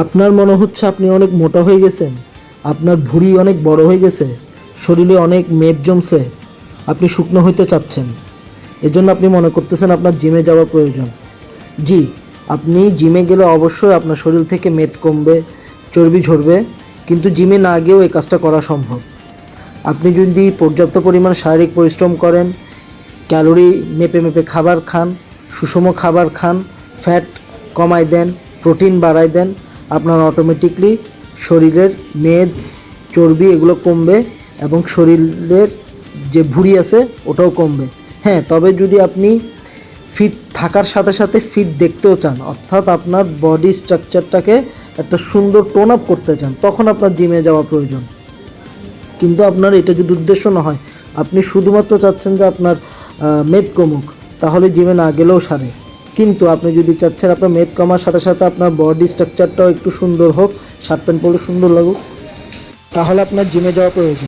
আপনার মনে হচ্ছে আপনি অনেক মোটা হয়ে গেছেন, আপনার ভুঁড়ি অনেক বড় হয়ে গেছে, শরীরে অনেক মেদ জমছে, আপনি শুকনো হইতে চাচ্ছেন, এজন্য আপনি মনে করতেছেন আপনার জিমে যাওয়া প্রয়োজন। জি, আপনি জিমে গেলে অবশ্যই আপনার শরীর থেকে মেদ কমবে, চর্বি ঝরবে, কিন্তু জিমে না গিয়েও এই কাজটা করা সম্ভব। আপনি যদি পর্যাপ্ত পরিমাণ শারীরিক পরিশ্রম করেন, ক্যালোরি মেপে মেপে খাবার খান, সুষম খাবার খান, ফ্যাট কমায় দেন, প্রোটিন বাড়ায় দেন, আপনার অটোমেটিকলি শরীরের মেদ, চর্বি এগুলো কমবে এবং শরীরের যে ভুঁড়ি আছে ওটাও কমবে। হ্যাঁ, তবে যদি আপনি ফিট থাকার সাথে সাথে ফিট দেখতেও চান, অর্থাৎ আপনার বডি স্ট্রাকচারটাকে একটা সুন্দর টোন আপ করতে চান, তখন আপনার জিমে যাওয়া প্রয়োজন। কিন্তু আপনার এটা যদি উদ্দেশ্য না হয়, আপনি শুধুমাত্র চাচ্ছেন যে আপনার মেদ কমুক, তাহলে জিমে না গেলেও সারে। কিন্তু আপনি যদি চাচ্ছেন আপনার মেদ কমার সাথে সাথে আপনার বডি স্ট্রাকচারটাও একটু সুন্দর হোক, শার্ট প্যান্ট পরলে সুন্দর লাগুক, তাহলে আপনার জিমে যাওয়া প্রয়োজন।